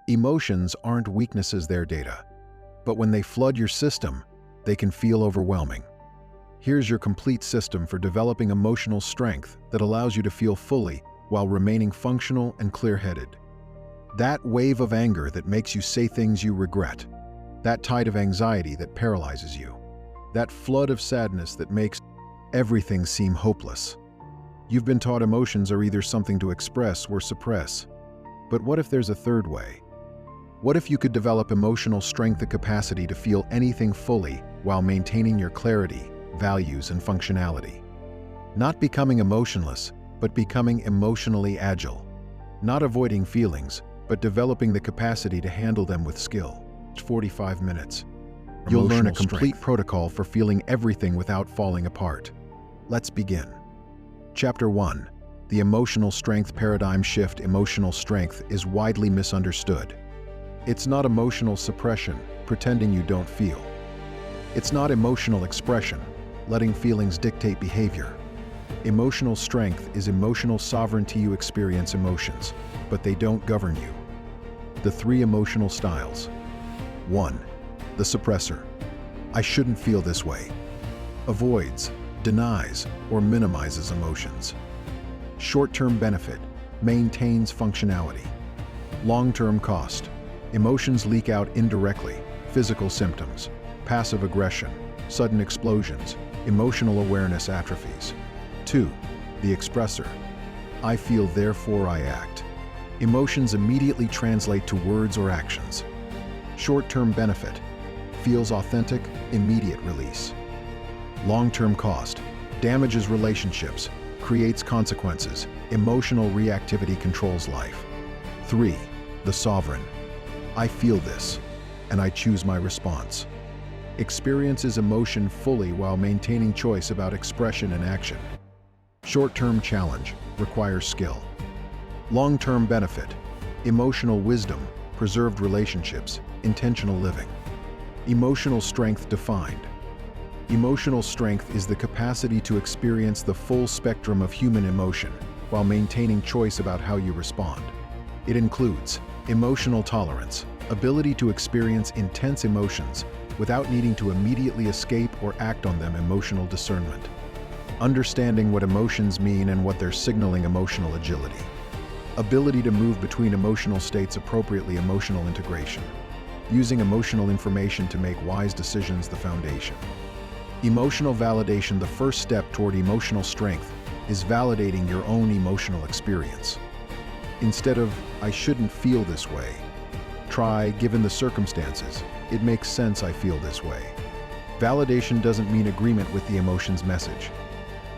Emotions aren't weaknesses, they're data. But when they flood your system, they can feel overwhelming. Here's your complete system for developing emotional strength that allows you to feel fully while remaining functional and clear-headed. That wave of anger that makes you say things you regret. That tide of anxiety that paralyzes you. That flood of sadness that makes everything seem hopeless. You've been taught emotions are either something to express or suppress. But what if there's a third way? What if you could develop emotional strength, the capacity to feel anything fully while maintaining your clarity, values, and functionality? Not becoming emotionless, but becoming emotionally agile. Not avoiding feelings, but developing the capacity to handle them with skill. 45 minutes. You'll learn a complete protocol for feeling everything without falling apart. Let's begin. Chapter 1. The emotional strength paradigm shift. Emotional strength is widely misunderstood. It's not emotional suppression, pretending you don't feel. It's not emotional expression, letting feelings dictate behavior. Emotional strength is emotional sovereignty. You experience emotions, but they don't govern you. The 3 emotional styles. 1. The suppressor. I shouldn't feel this way. Avoids, denies, or minimizes emotions. Short-term benefit. Maintains functionality. Long-term cost. Emotions leak out indirectly. Physical symptoms. Passive aggression. Sudden explosions. Emotional awareness atrophies. 2. The expressor. I feel, therefore I act. Emotions immediately translate to words or actions. Short-term benefit. Feels authentic, immediate release. Long-term cost. Damages relationships, creates consequences. Emotional reactivity controls life. 3. The sovereign. I feel this, and I choose my response. Experiences emotion fully while maintaining choice about expression and action. Short-term challenge, requires skill. Long-term benefit, emotional wisdom, preserved relationships, intentional living. Emotional strength defined. Emotional strength is the capacity to experience the full spectrum of human emotion while maintaining choice about how you respond. It includes emotional tolerance, ability to experience intense emotions without needing to immediately escape or act on them. Emotional discernment. Understanding what emotions mean and what they're signaling. Emotional agility. Ability to move between emotional states appropriately. Emotional integration. Using emotional information to make wise decisions. The foundation. Emotional validation. The first step toward emotional strength is validating your own emotional experience. Instead of, I shouldn't feel this way, try, given the circumstances, it makes sense I feel this way. Validation doesn't mean agreement with the emotion's message.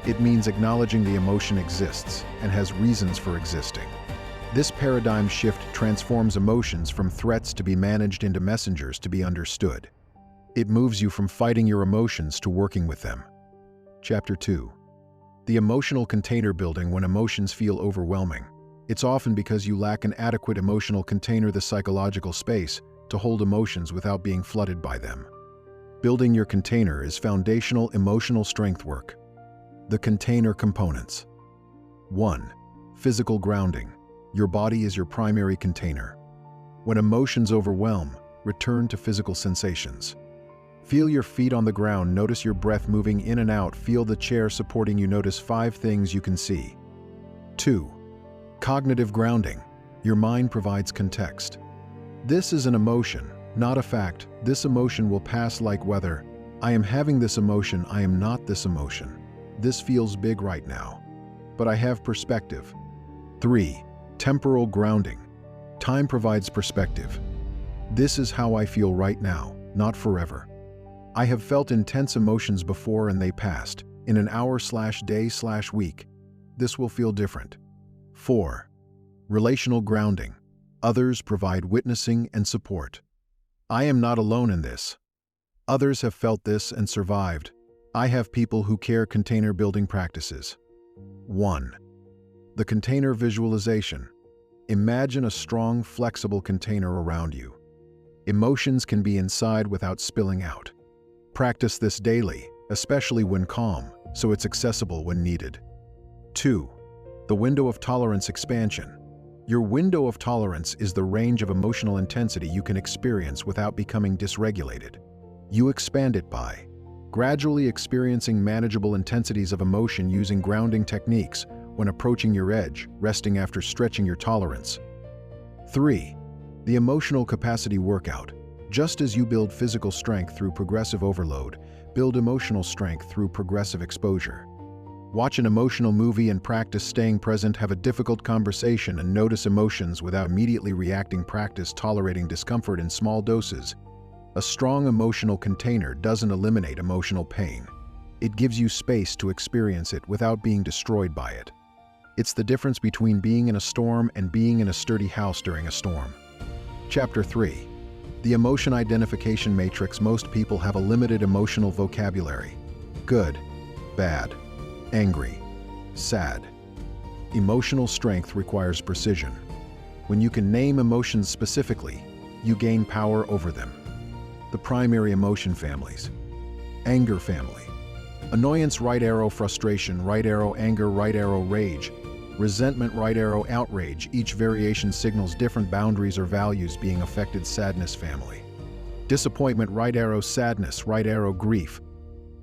It means acknowledging the emotion exists and has reasons for existing. This paradigm shift transforms emotions from threats to be managed into messengers to be understood. It moves you from fighting your emotions to working with them. Chapter 2. The emotional container building. When emotions feel overwhelming, it's often because you lack an adequate emotional container, the psychological space, to hold emotions without being flooded by them. Building your container is foundational emotional strength work. The container components. 1. Physical grounding. Your body is your primary container. When emotions overwhelm, return to physical sensations. Feel your feet on the ground, notice your breath moving in and out, feel the chair supporting you, notice 5 things you can see. 2. Cognitive grounding. Your mind provides context. This is an emotion, not a fact. This emotion will pass like weather. I am having this emotion, I am not this emotion. This feels big right now, but I have perspective. 3. Temporal grounding. Time provides perspective. This is how I feel right now, not forever. I have felt intense emotions before and they passed. In an hour/day/week, this will feel different. 4. Relational grounding. Others provide witnessing and support. I am not alone in this. Others have felt this and survived. I have people who care. Container building practices. 1. The container visualization. Imagine a strong, flexible container around you. Emotions can be inside without spilling out. Practice this daily, especially when calm, so it's accessible when needed. 2. The window of tolerance expansion. Your window of tolerance is the range of emotional intensity you can experience without becoming dysregulated. You expand it by gradually experiencing manageable intensities of emotion using grounding techniques when approaching your edge, resting after stretching your tolerance. 3. The emotional capacity workout. Just as you build physical strength through progressive overload, build emotional strength through progressive exposure. Watch an emotional movie and practice staying present. Have a difficult conversation and notice emotions without immediately reacting. Practice tolerating discomfort in small doses. A strong emotional container doesn't eliminate emotional pain. It gives you space to experience it without being destroyed by it. It's the difference between being in a storm and being in a sturdy house during a storm. Chapter 3. The Emotion Identification Matrix. Most people have a limited emotional vocabulary. Good, bad, angry, sad. Emotional strength requires precision. When you can name emotions specifically, you gain power over them. The primary emotion families. Anger family. Annoyance, right arrow; frustration, right arrow; anger, right arrow; rage, resentment, right arrow; outrage. Each variation signals different boundaries or values being affected. Sadness family. Disappointment, right arrow; sadness, right arrow; grief,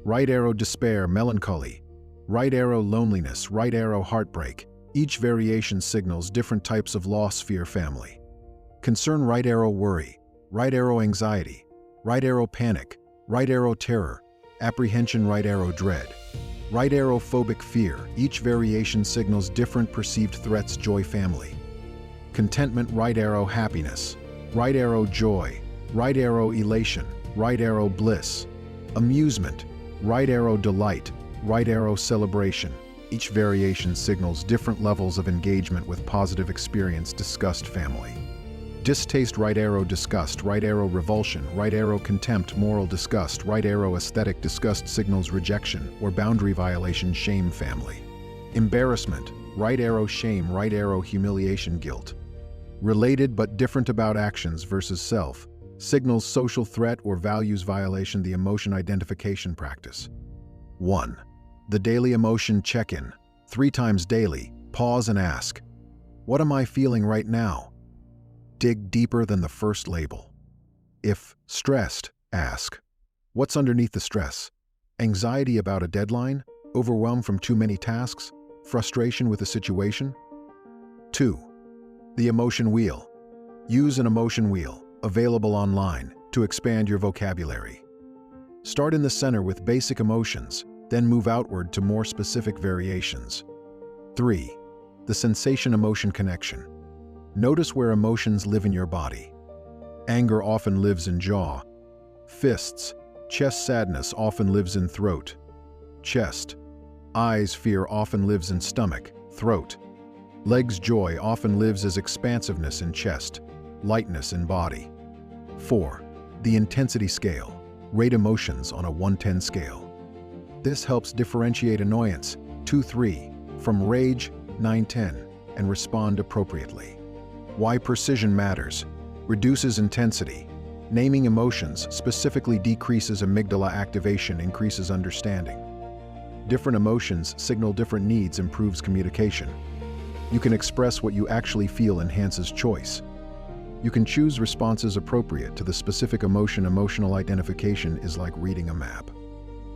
right arrow; despair, melancholy, right arrow; loneliness, right arrow; heartbreak. Each variation signals different types of loss. Fear family. Concern, right arrow; worry, right arrow; anxiety, right arrow; panic, right arrow; terror, apprehension, right arrow; dread, right arrow; phobic fear. Each variation signals different perceived threats. Joy family. Contentment, right arrow; happiness, right arrow; joy, right arrow; elation, right arrow; bliss, amusement, right arrow; delight, right arrow; celebration. Each variation signals different levels of engagement with positive experience. Disgust family. Distaste, right arrow; disgust, right arrow; revulsion, right arrow; contempt, moral disgust, right arrow; aesthetic disgust signals rejection or boundary violation. Shame family. Embarrassment, right arrow; shame, right arrow; humiliation, guilt. Related but different about actions versus self signals social threat or values violation. The emotion identification practice. 1. The daily emotion check-in. 3 times daily, pause and ask, what am I feeling right now? Dig deeper than the first label. If stressed, ask, what's underneath the stress? Anxiety about a deadline? Overwhelm from too many tasks? Frustration with a situation? 2. The emotion wheel. Use an emotion wheel, available online, to expand your vocabulary. Start in the center with basic emotions, then move outward to more specific variations. 3. The sensation-emotion connection. Notice where emotions live in your body. Anger often lives in jaw, fists; chest, sadness often lives in throat, chest; eyes, fear often lives in stomach, throat; legs, joy often lives as expansiveness in chest, lightness in body. 4. The intensity scale. Rate emotions on a 1-10 scale. This helps differentiate annoyance, 2-3, from rage, 9-10, and respond appropriately. Why precision matters. Reduces intensity. Naming emotions specifically decreases amygdala activation, increases understanding. Different emotions signal different needs, improves communication. You can express what you actually feel, enhances choice. You can choose responses appropriate to the specific emotion. Emotional identification is like reading a map.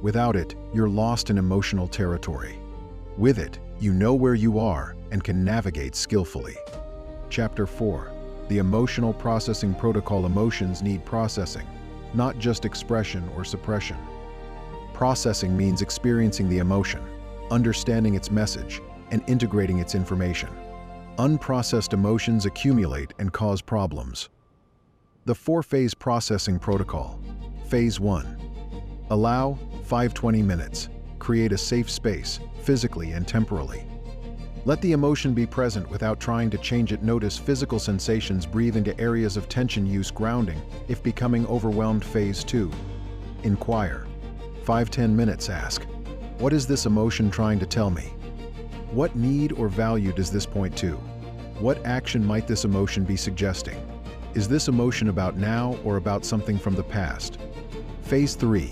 Without it, you're lost in emotional territory. With it, you know where you are and can navigate skillfully. Chapter 4. The Emotional Processing Protocol. Emotions need processing, not just expression or suppression. Processing means experiencing the emotion, understanding its message, and integrating its information. Unprocessed emotions accumulate and cause problems. The 4-phase processing protocol. Phase 1. Allow 5-20 minutes. Create a safe space, physically and temporally. Let the emotion be present without trying to change it. Notice physical sensations. Breathe into areas of tension. Use grounding if becoming overwhelmed. Phase 2. Inquire. 5-10 minutes. Ask, what is this emotion trying to tell me? What need or value does this point to? What action might this emotion be suggesting? Is this emotion about now or about something from the past? Phase 3.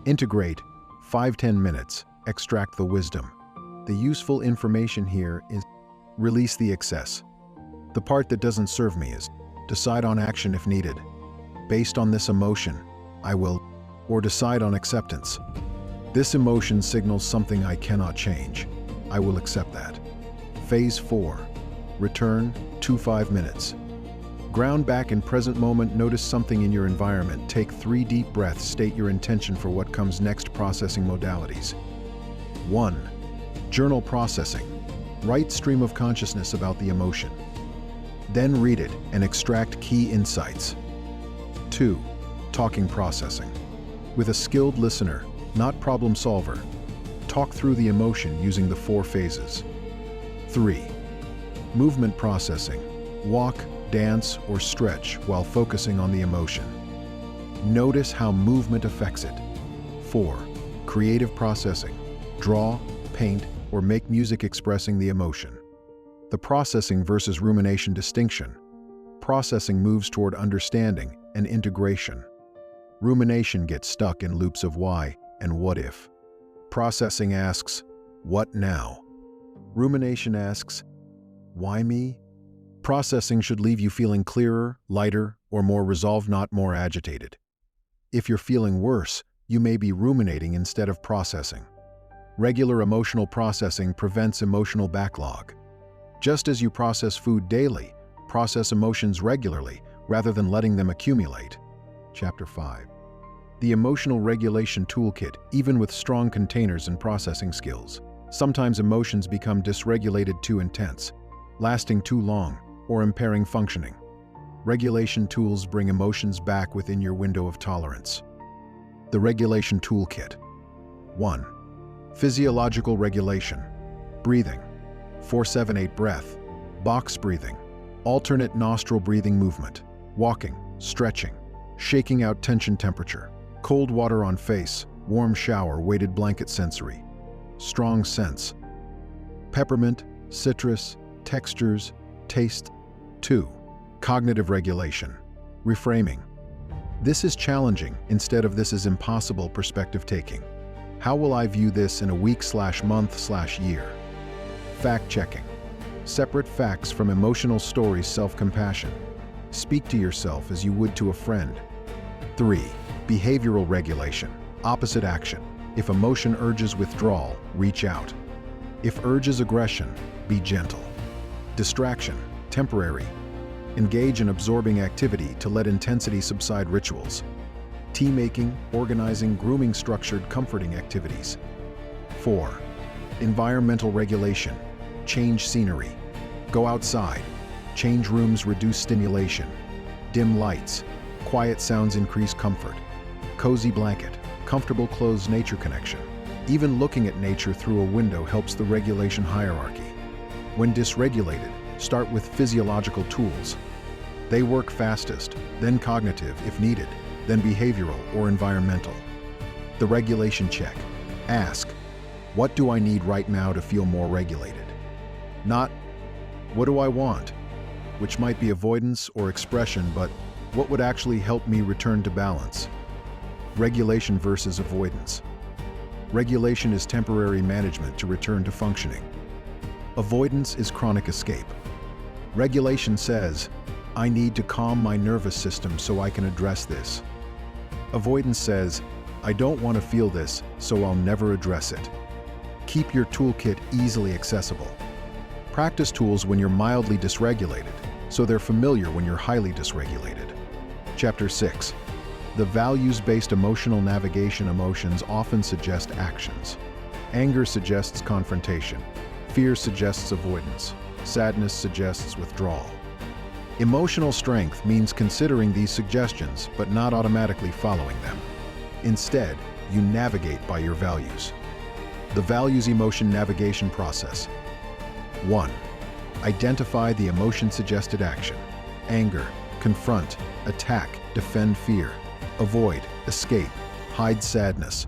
Integrate. 5-10 minutes. Extract the wisdom. The useful information here is release the excess. The part that doesn't serve me is decide on action if needed. Based on this emotion, I will, or decide on acceptance. This emotion signals something I cannot change. I will accept that. Phase 4. Return, 2-5 minutes. Ground back in present moment, notice something in your environment. Take 3 deep breaths, state your intention for what comes next. Processing modalities. 1. Journal processing. Write stream of consciousness about the emotion. Then read it and extract key insights. 2. Talking processing. With a skilled listener, not problem solver, talk through the emotion using the 4 phases. 3. Movement processing. Walk, dance, or stretch while focusing on the emotion. Notice how movement affects it. 4. Creative processing. Draw, paint, or make music expressing the emotion. The processing versus rumination distinction. Processing moves toward understanding and integration. Rumination gets stuck in loops of why and what if. Processing asks, what now? Rumination asks, why me? Processing should leave you feeling clearer, lighter, or more resolved, not more agitated. If you're feeling worse, you may be ruminating instead of processing. Regular emotional processing prevents emotional backlog. Just as you process food daily, process emotions regularly rather than letting them accumulate. Chapter 5. The Emotional Regulation Toolkit. Even with strong containers and processing skills, sometimes emotions become dysregulated, too intense, lasting too long, or impairing functioning. Regulation tools bring emotions back within your window of tolerance. The Regulation Toolkit. 1. Physiological regulation. Breathing. 4-7-8 breath. Box breathing. Alternate nostril breathing movement. Walking, stretching, shaking out tension. Temperature. Cold water on face. Warm shower. Weighted blanket. Sensory. Strong sense. Peppermint, citrus, textures, taste. 2. Cognitive regulation. Reframing. This is challenging instead of this is impossible. Perspective taking. How will I view this in a week/month/year? Fact checking. Separate facts from emotional stories. Self-compassion. Speak to yourself as you would to a friend. 3. Behavioral regulation. Opposite action. If emotion urges withdrawal, reach out. If urges aggression, be gentle. Distraction. Temporary. Engage in absorbing activity to let intensity subside. Rituals. Tea making, organizing, grooming. Structured, comforting activities. 4. Environmental regulation. Change scenery. Go outside. Change rooms. Reduce stimulation. Dim lights. Quiet sounds. Increase comfort. Cozy blanket. Comfortable clothes. Nature connection. Even looking at nature through a window helps the regulation hierarchy. When dysregulated, start with physiological tools. They work fastest, then cognitive if needed, then behavioral or environmental. The regulation check. Ask, what do I need right now to feel more regulated? Not, what do I want? Which might be avoidance or expression, but what would actually help me return to balance? Regulation versus avoidance. Regulation is temporary management to return to functioning. Avoidance is chronic escape. Regulation says, I need to calm my nervous system so I can address this. Avoidance says, I don't want to feel this, so I'll never address it. Keep your toolkit easily accessible. Practice tools when you're mildly dysregulated, so they're familiar when you're highly dysregulated. Chapter 6. The values-based emotional navigation. Emotions often suggest actions. Anger suggests confrontation. Fear suggests avoidance. Sadness suggests withdrawal. Emotional strength means considering these suggestions but not automatically following them. Instead, you navigate by your values. The values emotion navigation process. 1. Identify the emotion-suggested action. Anger, confront, attack, defend. Fear, avoid, escape, hide. Sadness,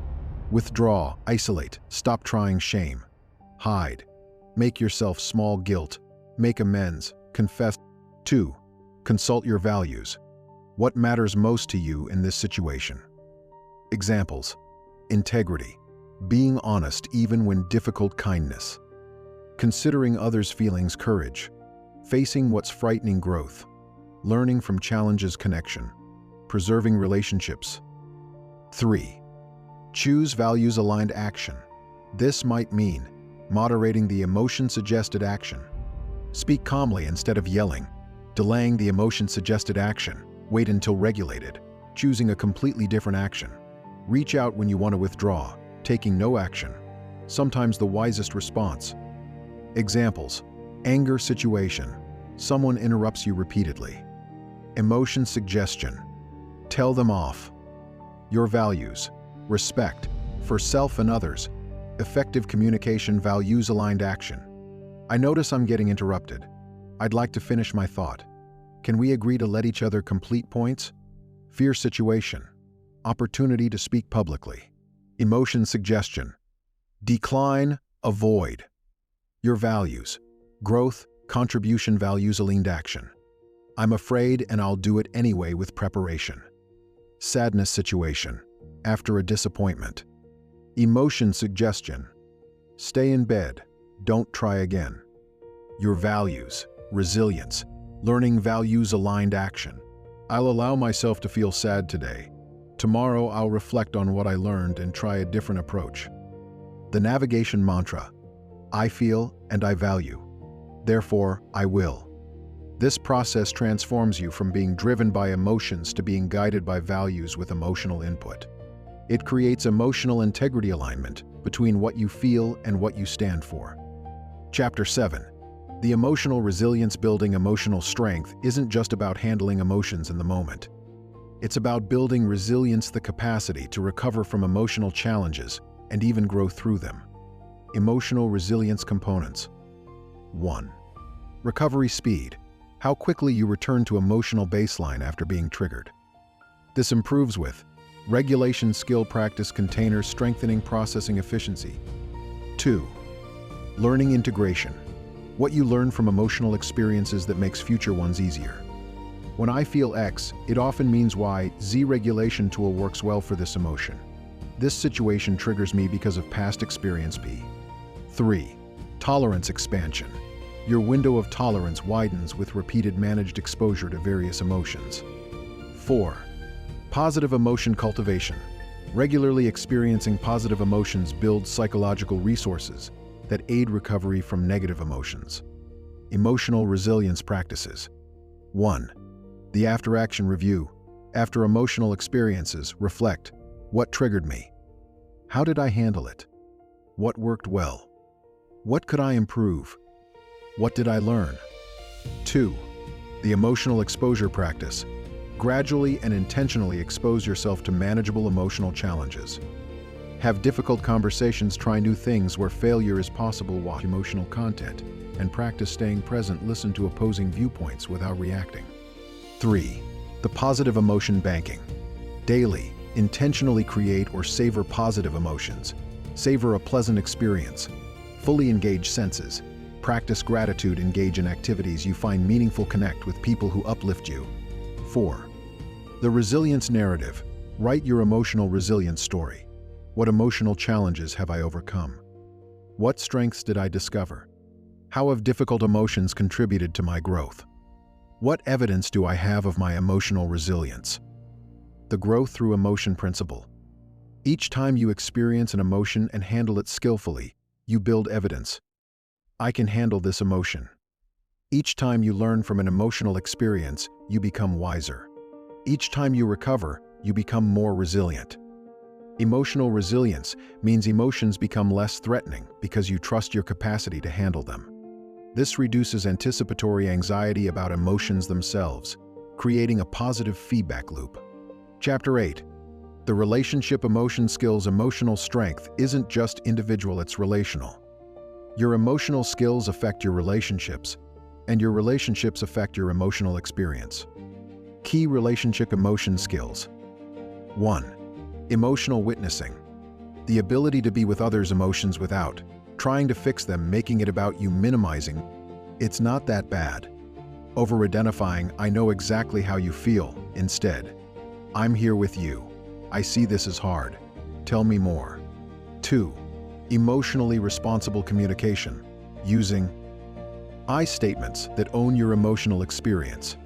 withdraw, isolate, stop trying. Shame, hide, make yourself small. Guilt, make amends, confess. 2. Consult your values. What matters most to you in this situation? Examples: integrity, being honest even when difficult. Kindness, considering others' feelings. Courage, Facing what's frightening growth. Learning from challenges connection. Preserving relationships. 3. Choose values-aligned action. This might mean moderating the emotion-suggested action. Speak calmly instead of yelling. Delaying the emotion-suggested action. Wait until regulated. Choosing a completely different action. Reach out when you want to withdraw. Taking no action. Sometimes the wisest response. Examples. Anger situation. Someone interrupts you repeatedly. Emotion suggestion. Tell them off. Your values. Respect. For self and others. Effective communication, values-aligned action. I notice I'm getting interrupted. I'd like to finish my thought. Can we agree to let each other complete points? Fear situation. Opportunity to speak publicly. Emotion suggestion. Decline, avoid. Your values. Growth, contribution, values-aligned action. I'm afraid and I'll do it anyway with preparation. Sadness situation. After a disappointment. Emotion suggestion. Stay in bed. Don't try again. Your values. Resilience. Learning values-aligned action. I'll allow myself to feel sad today. Tomorrow I'll reflect on what I learned and try a different approach. The navigation mantra. I feel and I value. Therefore, I will. This process transforms you from being driven by emotions to being guided by values with emotional input. It creates emotional integrity alignment between what you feel and what you stand for. Chapter 7. The emotional resilience. Building emotional strength isn't just about handling emotions in the moment. It's about building resilience, the capacity to recover from emotional challenges and even grow through them. Emotional resilience components. 1. Recovery speed. How quickly you return to emotional baseline after being triggered. This improves with regulation, skill, practice, containers, strengthening processing efficiency. 2. Learning integration. What you learn from emotional experiences that makes future ones easier. When I feel X, it often means Y. Z regulation tool works well for this emotion. This situation triggers me because of past experience P. 3. Tolerance expansion. Your window of tolerance widens with repeated managed exposure to various emotions. 4. Positive emotion cultivation. Regularly experiencing positive emotions builds psychological resources that aid recovery from negative emotions. Emotional resilience practices. 1. The after-action review. After emotional experiences, reflect. What triggered me? How did I handle it? What worked well? What could I improve? What did I learn? 2. The emotional exposure practice. Gradually and intentionally expose yourself to manageable emotional challenges. Have difficult conversations, try new things where failure is possible, watch emotional content, and practice staying present, listen to opposing viewpoints without reacting. 3. The positive emotion banking. Daily, intentionally create or savor positive emotions. Savor a pleasant experience. Fully engage senses. Practice gratitude, engage in activities you find meaningful, connect with people who uplift you. 4. The resilience narrative. Write your emotional resilience story. What emotional challenges have I overcome? What strengths did I discover? How have difficult emotions contributed to my growth? What evidence do I have of my emotional resilience? The growth through emotion principle. Each time you experience an emotion and handle it skillfully, you build evidence. I can handle this emotion. Each time you learn from an emotional experience, you become wiser. Each time you recover, you become more resilient. Emotional resilience means emotions become less threatening because you trust your capacity to handle them. This reduces anticipatory anxiety about emotions themselves, creating a positive feedback loop. Chapter 8. The relationship emotion skills. Emotional strength isn't just individual, it's relational. Your emotional skills affect your relationships, and your relationships affect your emotional experience. Key relationship emotion skills. 1. Emotional witnessing. The ability to be with others' emotions without trying to fix them, making it about you, minimizing. It's not that bad. Over-identifying, I know exactly how you feel. Instead, I'm here with you. I see this as hard. Tell me more. 2. Emotionally responsible communication. Using I statements that own your emotional experience.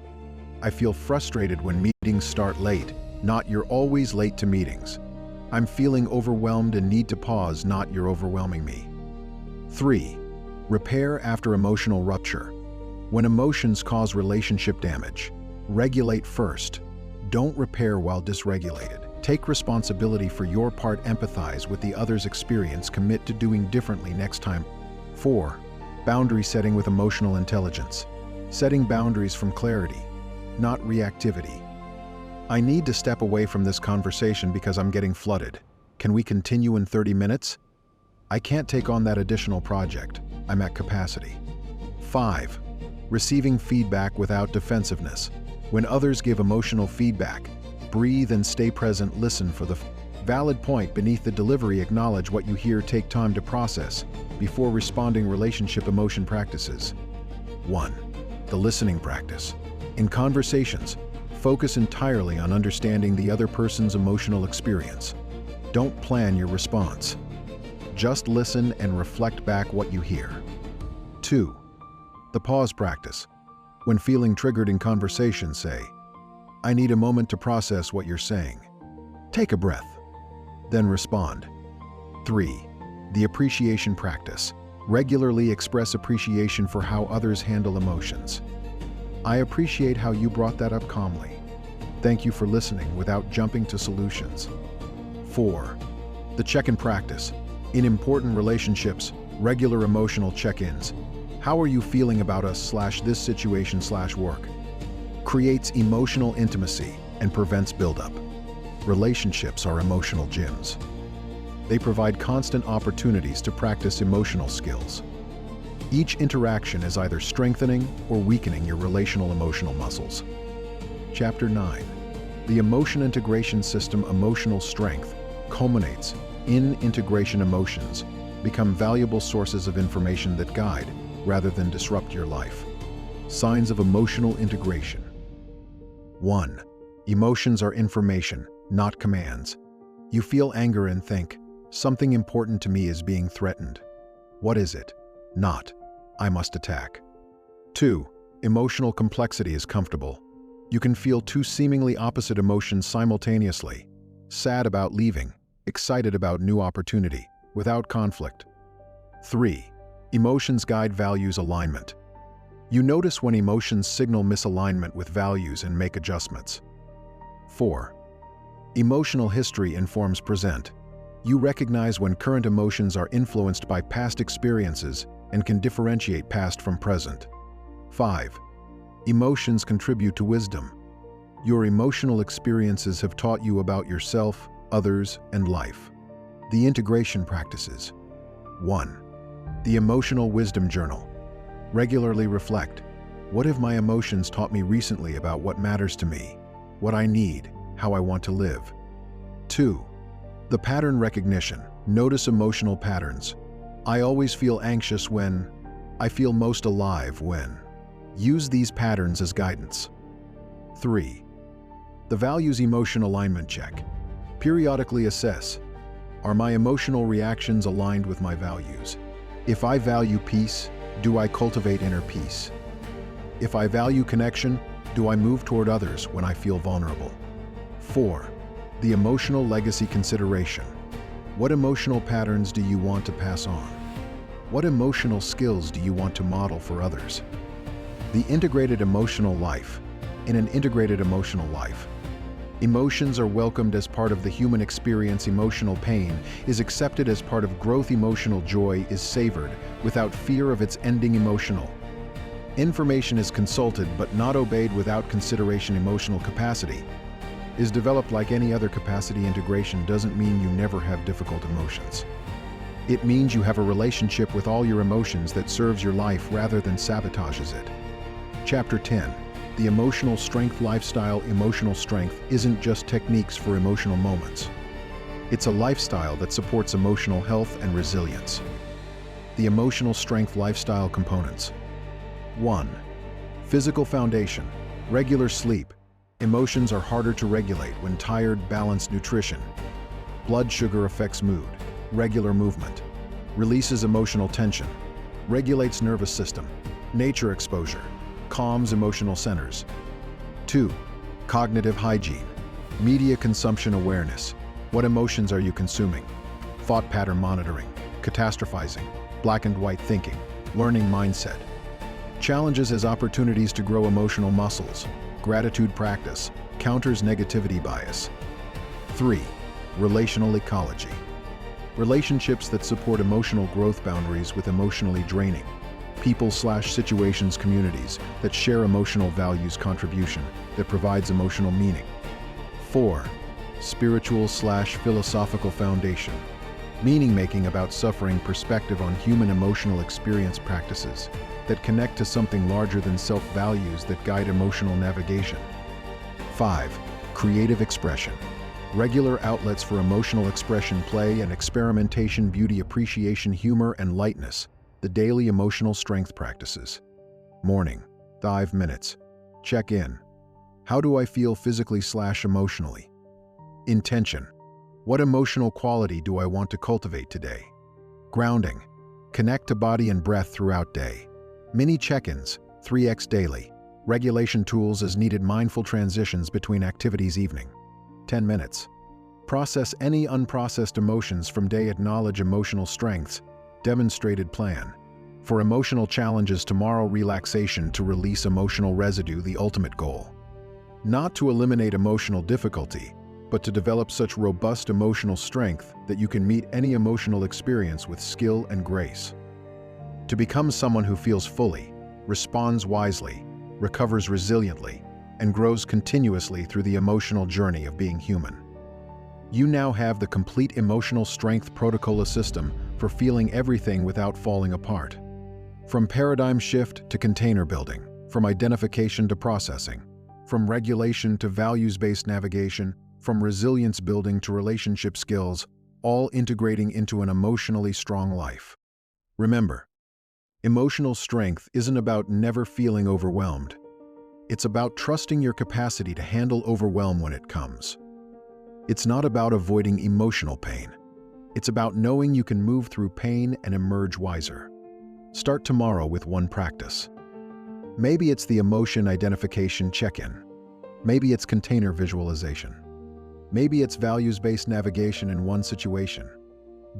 I feel frustrated when meetings start late, not you're always late to meetings. I'm feeling overwhelmed and need to pause, not you're overwhelming me. 3. Repair after emotional rupture. When emotions cause relationship damage, regulate first. Don't repair while dysregulated. Take responsibility for your part, empathize with the other's experience, commit to doing differently next time. 4. Boundary setting with emotional intelligence. Setting boundaries from clarity, not reactivity. I need to step away from this conversation because I'm getting flooded. Can we continue in 30 minutes? I can't take on that additional project. I'm at capacity. 5. Receiving feedback without defensiveness. When others give emotional feedback, breathe and stay present. Listen for the valid point beneath the delivery. Acknowledge what you hear. Take time to process before responding. Relationship emotion practices. 1. The listening practice. In conversations, focus entirely on understanding the other person's emotional experience. Don't plan your response. Just listen and reflect back what you hear. 2. The pause practice. When feeling triggered in conversation, say, I need a moment to process what you're saying. Take a breath, then respond. 3. The appreciation practice. Regularly express appreciation for how others handle emotions. I appreciate how you brought that up calmly. Thank you for listening without jumping to solutions. 4. The check-in practice. In important relationships, regular emotional check-ins. How are you feeling about us/this situation/work? Creates emotional intimacy and prevents buildup. Relationships are emotional gyms. They provide constant opportunities to practice emotional skills. Each interaction is either strengthening or weakening your relational emotional muscles. Chapter 9. The Emotion Integration System. Emotional strength culminates in integration. Emotions become valuable sources of information that guide rather than disrupt your life. Signs of emotional integration. 1. Emotions are information, not commands. You feel anger and think, something important to me is being threatened. What is it? Not, I must attack. 2. Emotional complexity is comfortable. You can feel two seemingly opposite emotions simultaneously. Sad about leaving, excited about new opportunity, without conflict. 3. Emotions guide values alignment. You notice when emotions signal misalignment with values and make adjustments. 4. Emotional history informs present. You recognize when current emotions are influenced by past experiences and can differentiate past from present. 5. Emotions contribute to wisdom. Your emotional experiences have taught you about yourself, others, and life. The integration practices. 1. The Emotional Wisdom Journal. Regularly reflect. What have my emotions taught me recently about what matters to me, what I need, how I want to live? 2. The Pattern Recognition. Notice emotional patterns. I always feel anxious when. I feel most alive when. Use these patterns as guidance. 3. The Values Emotion Alignment Check. Periodically assess. Are my emotional reactions aligned with my values? If I value peace, do I cultivate inner peace? If I value connection, do I move toward others when I feel vulnerable? 4. The Emotional Legacy Consideration. What emotional patterns do you want to pass on? What emotional skills do you want to model for others? The Integrated Emotional Life. In an integrated emotional life, emotions are welcomed as part of the human experience. Emotional pain is accepted as part of growth. Emotional joy is savored without fear of its ending. Emotional information is consulted but not obeyed without consideration. Emotional capacity is developed like any other capacity. Integration doesn't mean you never have difficult emotions. It means you have a relationship with all your emotions that serves your life rather than sabotages it. Chapter 10. The Emotional Strength Lifestyle. Emotional strength isn't just techniques for emotional moments. It's a lifestyle that supports emotional health and resilience. The Emotional Strength Lifestyle Components. 1. Physical foundation. Regular sleep. Emotions are harder to regulate when tired. Balanced nutrition. Blood sugar affects mood. Regular movement. Releases emotional tension. Regulates nervous system. Nature exposure calms emotional centers. 2. Cognitive hygiene. Media consumption awareness. What emotions are you consuming? Thought pattern monitoring, catastrophizing, black and white thinking, learning mindset. Challenges as opportunities to grow emotional muscles. Gratitude practice counters negativity bias. 3. Relational ecology. Relationships that support emotional growth boundaries with emotionally draining. People/situations communities that share emotional values contribution that provides emotional meaning. 4. Spiritual/philosophical foundation. Meaning-making about suffering perspective on human emotional experience practices that connect to something larger than self-values that guide emotional navigation. 5. Creative expression. Regular outlets for emotional expression, play and experimentation, beauty appreciation, humor and lightness. The daily emotional strength practices. Morning, 5 minutes. Check in. How do I feel physically/emotionally? Intention. What emotional quality do I want to cultivate today? Grounding. Connect to body and breath throughout day. Mini check-ins, 3x daily. Regulation tools as needed, mindful transitions between activities, evening. 10 minutes. Process any unprocessed emotions from day, acknowledge emotional strengths, demonstrated plan. For emotional challenges tomorrow, relaxation to release emotional residue, the ultimate goal. Not to eliminate emotional difficulty, but to develop such robust emotional strength that you can meet any emotional experience with skill and grace. To become someone who feels fully, responds wisely, recovers resiliently, and grows continuously through the emotional journey of being human. You now have the complete emotional strength protocol system for feeling everything without falling apart. From paradigm shift to container building, from identification to processing, from regulation to values-based navigation, from resilience building to relationship skills, all integrating into an emotionally strong life. Remember, emotional strength isn't about never feeling overwhelmed. It's about trusting your capacity to handle overwhelm when it comes. It's not about avoiding emotional pain. It's about knowing you can move through pain and emerge wiser. Start tomorrow with one practice. Maybe it's the emotion identification check-in. Maybe it's container visualization. Maybe it's values-based navigation in one situation.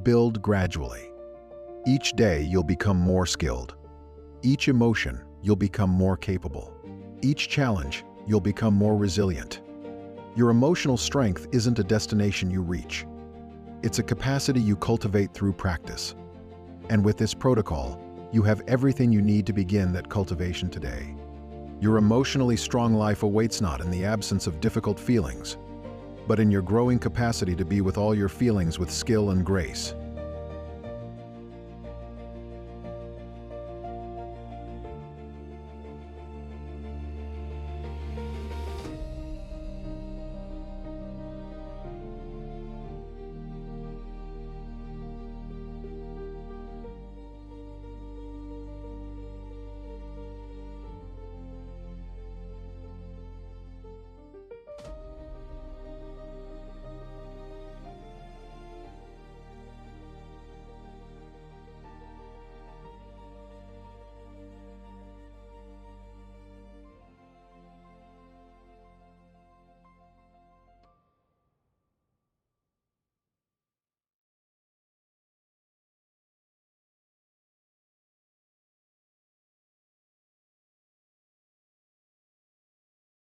Build gradually. Each day you'll become more skilled. Each emotion you'll become more capable. Each challenge you'll become more resilient. Your emotional strength isn't a destination you reach. It's a capacity you cultivate through practice. And with this protocol, you have everything you need to begin that cultivation today. Your emotionally strong life awaits not in the absence of difficult feelings, but in your growing capacity to be with all your feelings with skill and grace.